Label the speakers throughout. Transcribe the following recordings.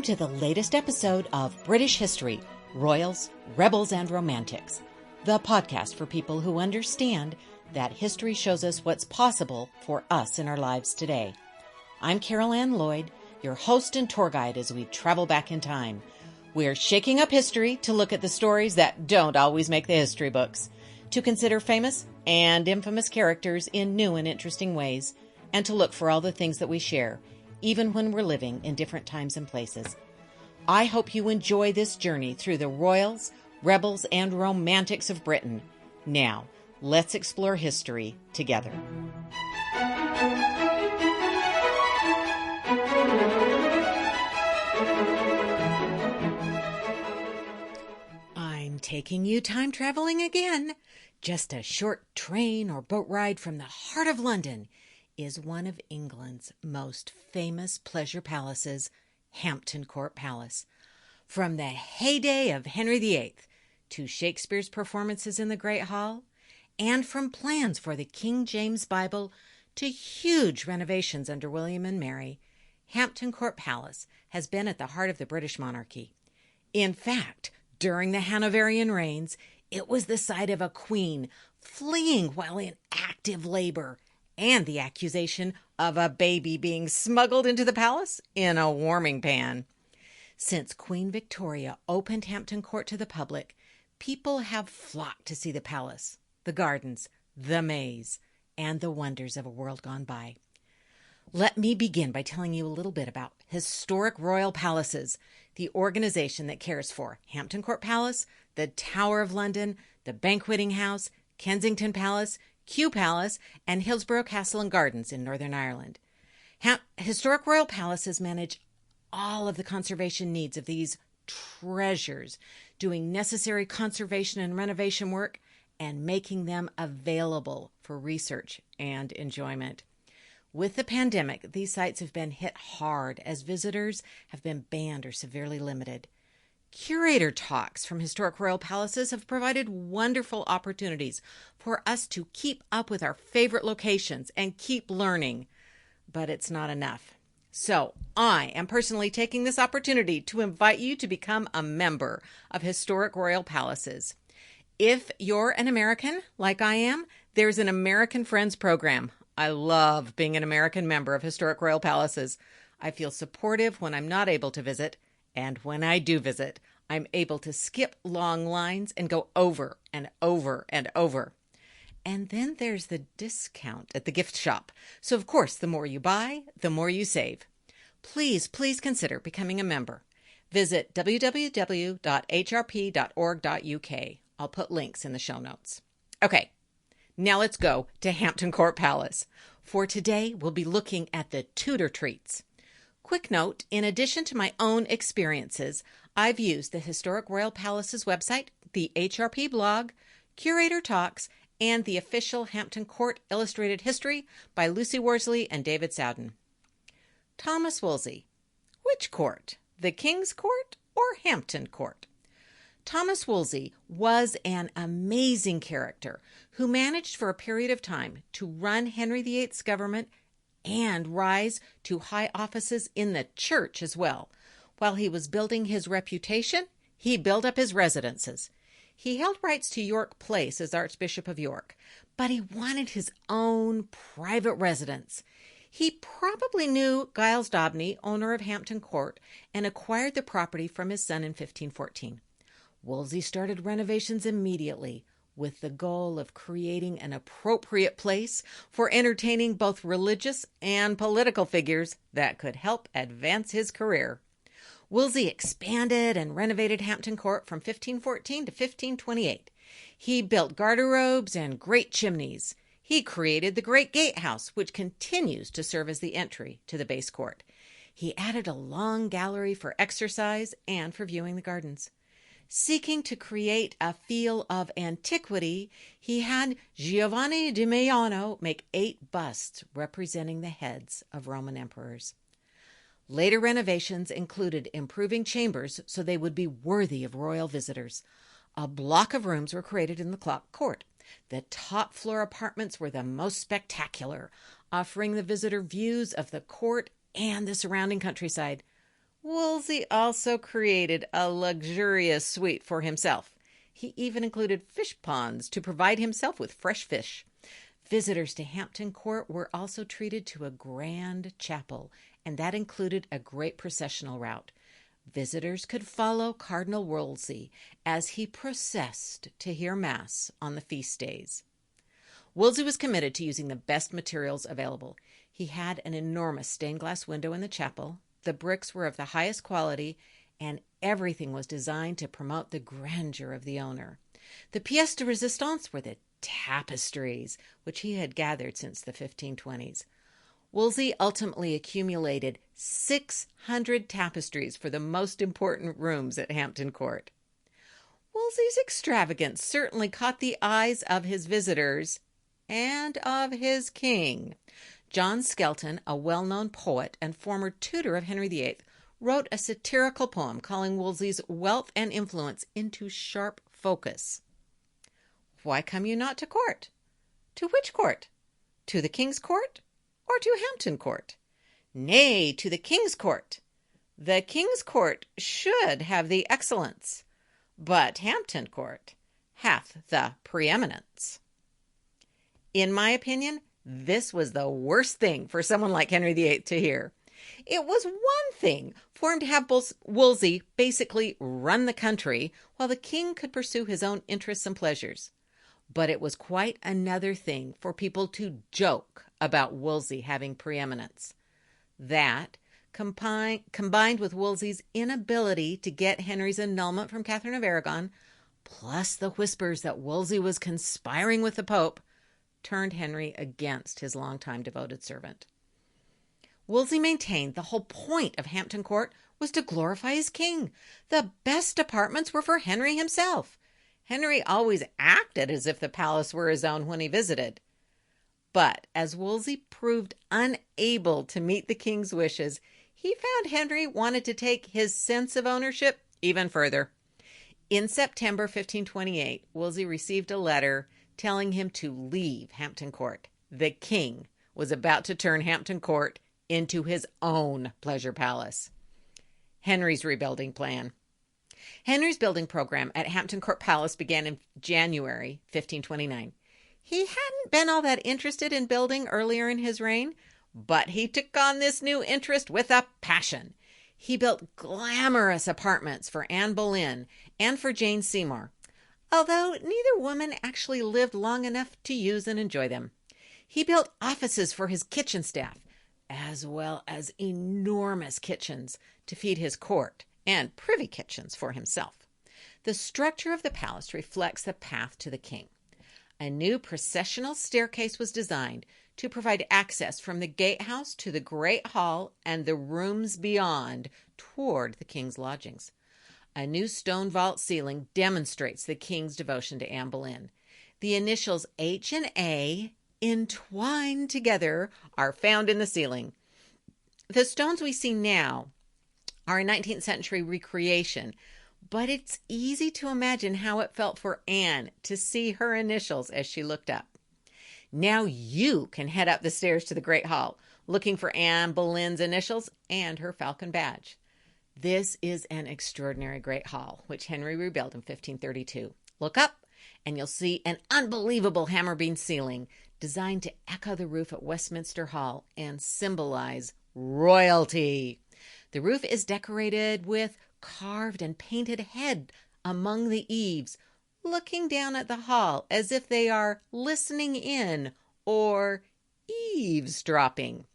Speaker 1: to the latest episode of British History, Royals, Rebels, and Romantics, the podcast for people who understand that history shows us what's possible for us in our lives today. I'm Carol Ann Lloyd, your host and tour guide as we travel back in time. We're shaking up history to look at the stories that don't always make the history books, to consider famous and infamous characters in new and interesting ways, and to look for all the things that we share, even when we're living in different times and places. I hope you enjoy this journey through the royals, rebels, and romantics of Britain. Now, let's explore history together. I'm taking you time traveling again. Just a short train or boat ride from the heart of London is one of England's most famous pleasure palaces, Hampton Court Palace. From the heyday of Henry VIII to Shakespeare's performances in the Great Hall, and from plans for the King James Bible to huge renovations under William and Mary, Hampton Court Palace has been at the heart of the British monarchy. In fact, during the Hanoverian reigns, it was the site of a queen fleeing while in active labor, and the accusation of a baby being smuggled into the palace in a warming pan. Since Queen Victoria opened Hampton Court to the public, people have flocked to see the palace, the gardens, the maze, and the wonders of a world gone by. Let me begin by telling you a little bit about Historic Royal Palaces, the organization that cares for Hampton Court Palace, the Tower of London, the Banqueting House, Kensington Palace, Kew Palace, and Hillsborough Castle and Gardens in Northern Ireland. Historic Royal Palaces manage all of the conservation needs of these treasures, doing necessary conservation and renovation work, and making them available for research and enjoyment. With the pandemic, these sites have been hit hard as visitors have been banned or severely limited. Curator talks from Historic Royal Palaces have provided wonderful opportunities for us to keep up with our favorite locations and keep learning. But it's not enough. So I am personally taking this opportunity to invite you to become a member of Historic Royal Palaces. If you're an American, like I am, there's an American Friends program. I love being an American member of Historic Royal Palaces. I feel supportive when I'm not able to visit, and when I do visit, I'm able to skip long lines and go over and over and over. And then there's the discount at the gift shop. So, of course, the more you buy, the more you save. Please consider becoming a member. Visit www.hrp.org.uk. I'll put links in the show notes. Okay, now let's go to Hampton Court Palace. For today, we'll be looking at the Tudor treats. Quick note, in addition to my own experiences, I've used the Historic Royal Palace's website, the HRP blog, Curator Talks, and the official Hampton Court Illustrated History by Lucy Worsley and David Sowden. Thomas Woolsey. Which court? The King's Court or Hampton Court? Thomas Woolsey was an amazing character who managed for a period of time to run Henry VIII's government and rise to high offices in the church as well. While he was building his reputation, he built up his residences. He held rights to York Place as Archbishop of York, but he wanted his own private residence. He probably knew Giles Daubeny, owner of Hampton Court, and acquired the property from his son in 1514. Wolsey started renovations immediately, with the goal of creating an appropriate place for entertaining both religious and political figures that could help advance his career. Wolsey expanded and renovated Hampton Court from 1514 to 1528. He built garderobes and great chimneys. He created the Great Gatehouse, which continues to serve as the entry to the base court. He added a long gallery for exercise and for viewing the gardens. Seeking to create a feel of antiquity, he had Giovanni di Maiano make 8 busts representing the heads of Roman emperors. Later renovations included improving chambers so they would be worthy of royal visitors. A block of rooms were created in the clock court. The top floor apartments were the most spectacular, offering the visitor views of the court and the surrounding countryside. Woolsey also created a luxurious suite for himself. He even included fish ponds to provide himself with fresh fish. Visitors to Hampton Court were also treated to a grand chapel, and that included a great processional route. Visitors could follow Cardinal Wolsey as he processed to hear Mass on the feast days. Wolsey was committed to using the best materials available. He had an enormous stained glass window in the chapel. The bricks were of the highest quality, and everything was designed to promote the grandeur of the owner. The pièce de résistance were the tapestries, which he had gathered since the 1520s. Wolsey ultimately accumulated 600 tapestries for the most important rooms at Hampton Court. Wolsey's extravagance certainly caught the eyes of his visitors and of his king. John Skelton, a well-known poet and former tutor of Henry VIII, wrote a satirical poem calling Wolsey's wealth and influence into sharp focus. "Why come you not to court? To which court? To the King's Court or to Hampton Court? Nay, to the King's Court. The King's Court should have the excellence, but Hampton Court hath the preeminence." In my opinion, this was the worst thing for someone like Henry VIII to hear. It was one thing for him to have Wolsey basically run the country while the king could pursue his own interests and pleasures. But it was quite another thing for people to joke about Wolsey having preeminence. That, combined with Wolsey's inability to get Henry's annulment from Catherine of Aragon, plus the whispers that Wolsey was conspiring with the Pope, turned Henry against his longtime devoted servant. Wolsey maintained the whole point of Hampton Court was to glorify his king. The best apartments were for Henry himself. Henry always acted as if the palace were his own when he visited. But as Wolsey proved unable to meet the king's wishes, he found Henry wanted to take his sense of ownership even further. In September 1528, Wolsey received a letter telling him to leave Hampton Court. The king was about to turn Hampton Court into his own pleasure palace. Henry's rebuilding plan. Henry's building program at Hampton Court Palace began in January 1529. He hadn't been all that interested in building earlier in his reign, but he took on this new interest with a passion. He built glamorous apartments for Anne Boleyn and for Jane Seymour, although neither woman actually lived long enough to use and enjoy them. He built offices for his kitchen staff, as well as enormous kitchens to feed his court and privy kitchens for himself. The structure of the palace reflects the path to the king. A new processional staircase was designed to provide access from the gatehouse to the Great Hall and the rooms beyond toward the king's lodgings. A new stone vault ceiling demonstrates the king's devotion to Anne Boleyn. The initials H and A, entwined together, are found in the ceiling. The stones we see now are a 19th century recreation, but it's easy to imagine how it felt for Anne to see her initials as she looked up. Now you can head up the stairs to the Great Hall, looking for Anne Boleyn's initials and her falcon badge. This is an extraordinary Great Hall, which Henry rebuilt in 1532. Look up, and you'll see an unbelievable hammer beam ceiling designed to echo the roof at Westminster Hall and symbolize royalty. The roof is decorated with carved and painted head among the eaves, looking down at the hall as if they are listening in or eavesdropping.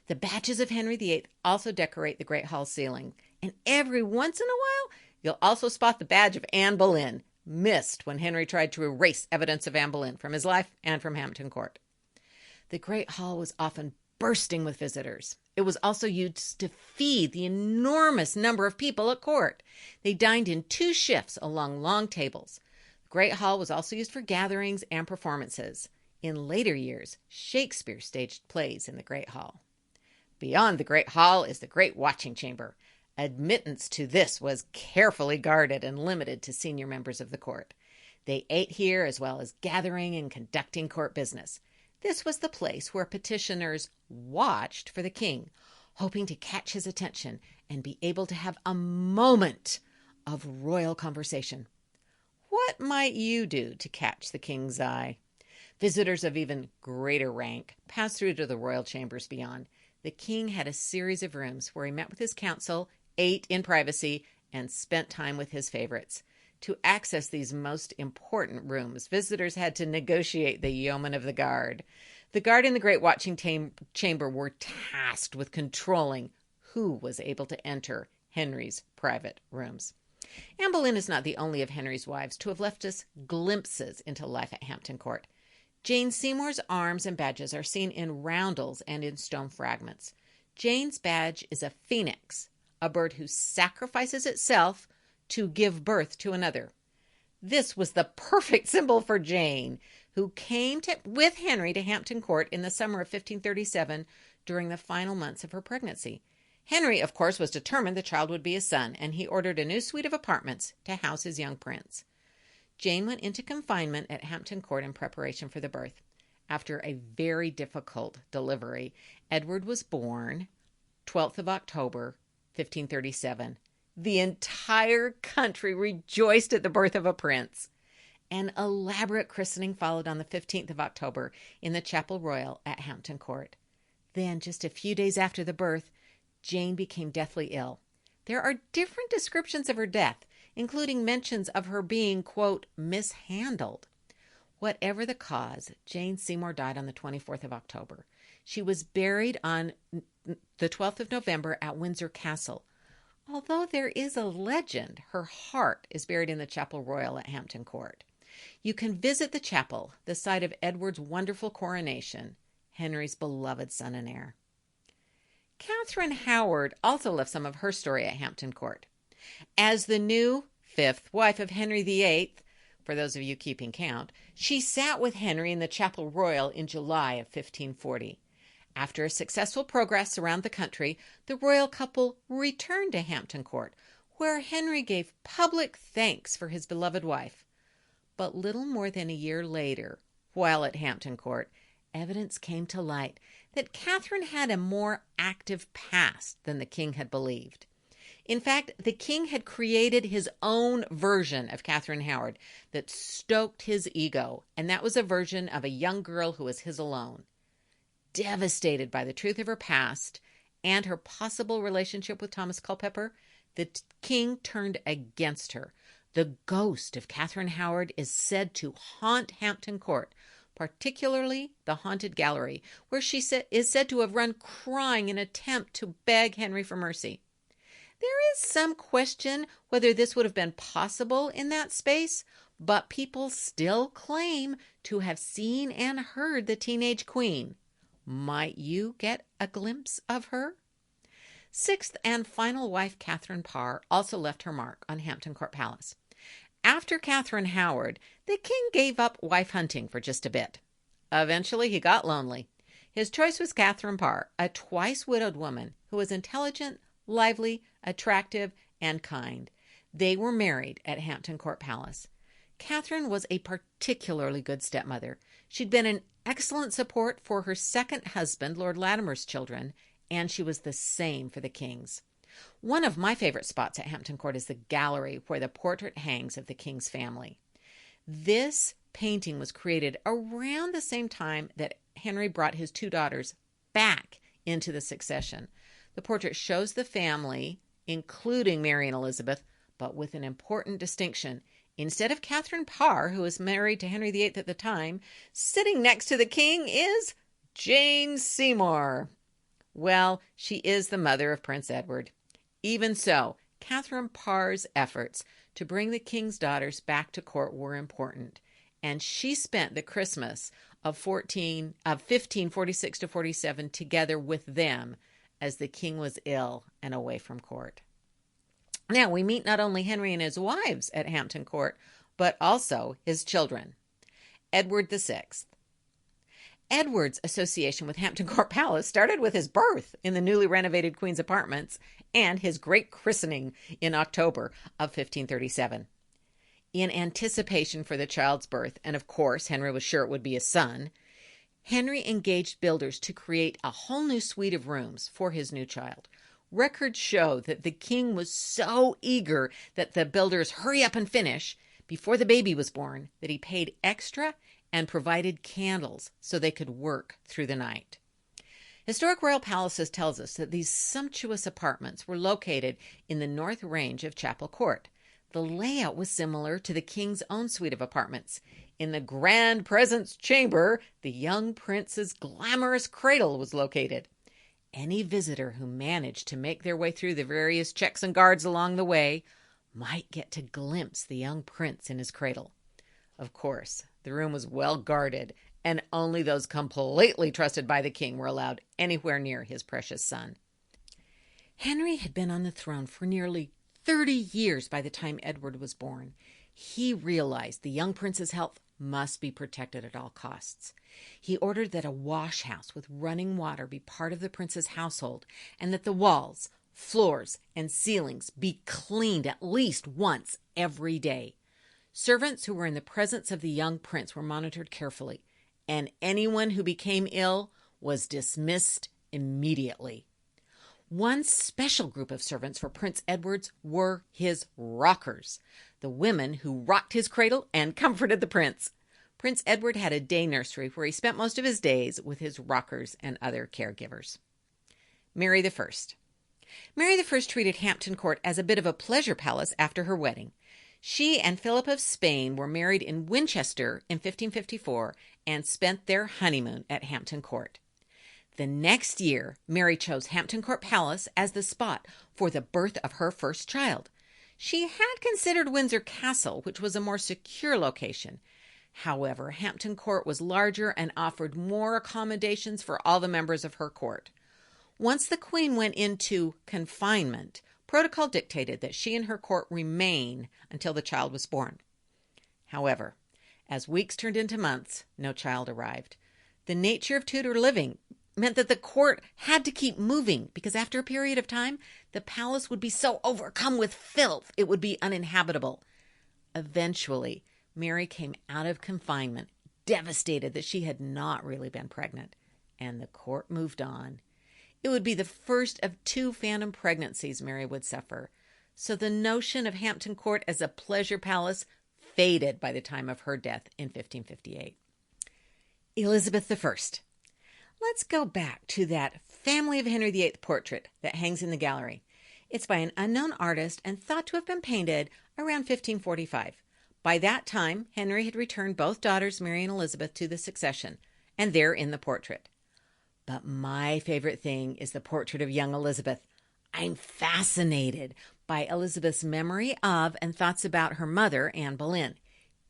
Speaker 1: The badges of Henry VIII also decorate the Great Hall ceiling, and every once in a while, you'll also spot the badge of Anne Boleyn, missed when Henry tried to erase evidence of Anne Boleyn from his life and from Hampton Court. The Great Hall was often bursting with visitors. It was also used to feed the enormous number of people at court. They dined in 2 shifts along long tables. The Great Hall was also used for gatherings and performances. In later years, Shakespeare staged plays in the Great Hall. Beyond the Great Hall is the Great Watching Chamber. Admittance to this was carefully guarded and limited to senior members of the court. They ate here as well as gathering and conducting court business. This was the place where petitioners watched for the king, hoping to catch his attention and be able to have a moment of royal conversation. What might you do to catch the king's eye? Visitors of even greater rank passed through to the royal chambers beyond. The king had a series of rooms where he met with his council, ate in privacy, and spent time with his favorites. To access these most important rooms, visitors had to negotiate the yeomen of the guard. The guard in the Great Watching Chamber were tasked with controlling who was able to enter Henry's private rooms. Anne Boleyn is not the only of Henry's wives to have left us glimpses into life at Hampton Court. Jane Seymour's arms and badges are seen in roundels and in stone fragments. Jane's badge is a phoenix, a bird who sacrifices itself to give birth to another. This was the perfect symbol for Jane, who came with Henry to Hampton Court in the summer of 1537 during the final months of her pregnancy. Henry, of course, was determined the child would be a son, and he ordered a new suite of apartments to house his young prince. Jane went into confinement at Hampton Court in preparation for the birth. After a very difficult delivery, Edward was born 12th of October, 1537. The entire country rejoiced at the birth of a prince. An elaborate christening followed on the 15th of October in the Chapel Royal at Hampton Court. Then, just a few days after the birth, Jane became deathly ill. There are different descriptions of her death, including mentions of her being, quote, mishandled. Whatever the cause, Jane Seymour died on the 24th of October. She was buried on the 12th of November at Windsor Castle. Although there is a legend, her heart is buried in the Chapel Royal at Hampton Court. You can visit the chapel, the site of Edward's wonderful coronation, Henry's beloved son and heir. Catherine Howard also left some of her story at Hampton Court. As the new fifth wife of Henry VIII, for those of you keeping count, she sat with Henry in the Chapel Royal in July of 1540. After a successful progress around the country, the royal couple returned to Hampton Court, where Henry gave public thanks for his beloved wife. But little more than a year later, while at Hampton Court, evidence came to light that Catherine had a more active past than the king had believed. In fact, the king had created his own version of Catherine Howard that stoked his ego, and that was a version of a young girl who was his alone. Devastated by the truth of her past and her possible relationship with Thomas Culpeper, the king turned against her. The ghost of Catherine Howard is said to haunt Hampton Court, particularly the haunted gallery, where she is said to have run crying in an attempt to beg Henry for mercy. There is some question whether this would have been possible in that space, but people still claim to have seen and heard the teenage queen. Might you get a glimpse of her? Sixth and final wife Catherine Parr also left her mark on Hampton Court Palace. After Catherine Howard, the king gave up wife hunting for just a bit. Eventually, he got lonely. His choice was Catherine Parr, a twice-widowed woman who was intelligent, lively, attractive, and kind. They were married at Hampton Court Palace. Catherine was a particularly good stepmother. She'd been an excellent support for her second husband, Lord Latimer's children, and she was the same for the king's. One of my favorite spots at Hampton Court is the gallery where the portrait hangs of the king's family. This painting was created around the same time that Henry brought his two daughters back into the succession. The portrait shows the family, including Mary and Elizabeth, but with an important distinction. Instead of Catherine Parr, who was married to Henry VIII at the time, sitting next to the king is Jane Seymour. Well, she is the mother of Prince Edward. Even so, Catherine Parr's efforts to bring the king's daughters back to court were important, and she spent the Christmas of 1546 to 47 together with them as the king was ill and away from court. Now, we meet not only Henry and his wives at Hampton Court, but also his children. Edward VI. Edward's association with Hampton Court Palace started with his birth in the newly renovated Queen's apartments and his great christening in October of 1537. In anticipation for the child's birth, and of course Henry was sure it would be a son, Henry engaged builders to create a whole new suite of rooms for his new child. Records show that the king was so eager that the builders hurry up and finish before the baby was born that he paid extra and provided candles so they could work through the night. Historic Royal Palaces tells us that these sumptuous apartments were located in the north range of Chapel Court. The layout was similar to the king's own suite of apartments. In the grand presence chamber, the young prince's glamorous cradle was located. Any visitor who managed to make their way through the various checks and guards along the way might get to glimpse the young prince in his cradle. Of course, the room was well guarded, and only those completely trusted by the king were allowed anywhere near his precious son. Henry had been on the throne for nearly 30 years by the time Edward was born. He realized the young prince's health must be protected at all costs. He ordered that a wash house with running water be part of the prince's household, and that the walls, floors, and ceilings be cleaned at least once every day. Servants who were in the presence of the young prince were monitored carefully, and anyone who became ill was dismissed immediately. One special group of servants for Prince Edward were his rockers, the women who rocked his cradle and comforted the prince. Prince Edward had a day nursery where he spent most of his days with his rockers and other caregivers. Mary I. Mary I treated Hampton Court as a bit of a pleasure palace after her wedding. She and Philip of Spain were married in Winchester in 1554 and spent their honeymoon at Hampton Court. The next year, Mary chose Hampton Court Palace as the spot for the birth of her first child. She had considered Windsor Castle, which was a more secure location. However, Hampton Court was larger and offered more accommodations for all the members of her court. Once the Queen went into confinement, protocol dictated that she and her court remain until the child was born. However, as weeks turned into months, no child arrived. The nature of Tudor living meant that the court had to keep moving because after a period of time, the palace would be so overcome with filth it would be uninhabitable. Eventually, Mary came out of confinement, devastated that she had not really been pregnant, and the court moved on. It would be the first of 2 phantom pregnancies Mary would suffer, so the notion of Hampton Court as a pleasure palace faded by the time of her death in 1558. Elizabeth I. Let's go back to that family of Henry VIII portrait that hangs in the gallery. It's by an unknown artist and thought to have been painted around 1545. By that time, Henry had returned both daughters, Mary and Elizabeth, to the succession, and they're in the portrait. But my favorite thing is the portrait of young Elizabeth. I'm fascinated by Elizabeth's memory of and thoughts about her mother, Anne Boleyn.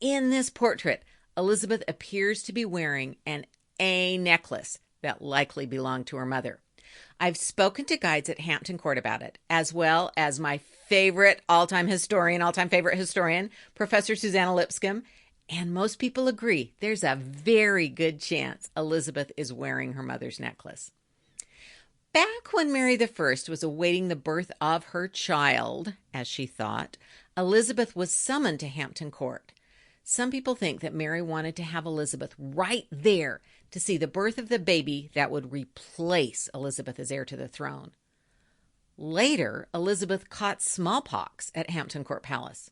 Speaker 1: In this portrait, Elizabeth appears to be wearing an A necklace that likely belonged to her mother. I've spoken to guides at Hampton Court about it, as well as my favorite all-time favorite historian, Professor Susanna Lipscomb, and most people agree there's a very good chance Elizabeth is wearing her mother's necklace. Back when Mary I was awaiting the birth of her child, as she thought, Elizabeth was summoned to Hampton Court. Some people think that Mary wanted to have Elizabeth right there to see the birth of the baby that would replace Elizabeth as heir to the throne. Later, Elizabeth caught smallpox at Hampton Court Palace.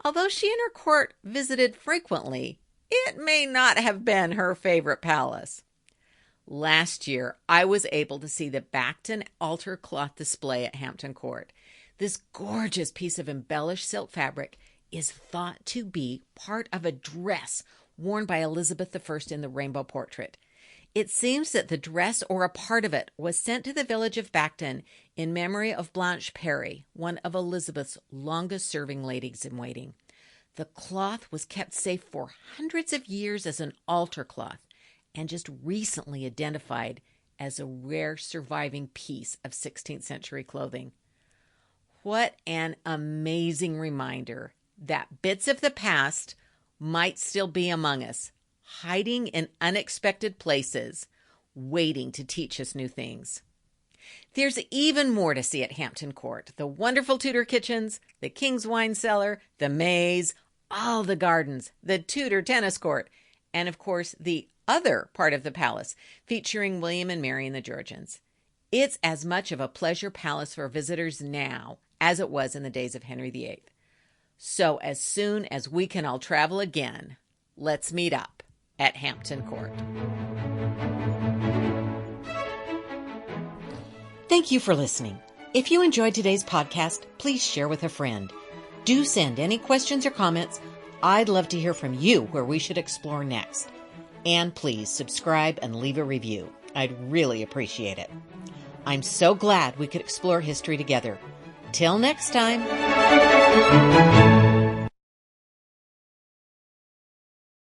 Speaker 1: Although she and her court visited frequently, it may not have been her favorite palace. Last year, I was able to see the Bacton altar cloth display at Hampton Court. This gorgeous piece of embellished silk fabric is thought to be part of a dress worn by Elizabeth I in the rainbow portrait. It seems that the dress or a part of it was sent to the village of Bacton in memory of Blanche Parry, one of Elizabeth's longest-serving ladies-in-waiting. The cloth was kept safe for hundreds of years as an altar cloth and just recently identified as a rare surviving piece of 16th century clothing. What an amazing reminder that bits of the past might still be among us, hiding in unexpected places, waiting to teach us new things. There's even more to see at Hampton Court. The wonderful Tudor kitchens, the King's wine cellar, the maze, all the gardens, the Tudor tennis court, and of course the other part of the palace, featuring William and Mary and the Georgians. It's as much of a pleasure palace for visitors now as it was in the days of Henry VIII. So as soon as we can all travel again, let's meet up at Hampton Court. Thank you for listening. If you enjoyed today's podcast, please share with a friend. Do send any questions or comments. I'd love to hear from you where we should explore next. And please subscribe and leave a review. I'd really appreciate it. I'm so glad we could explore history together. Till next time.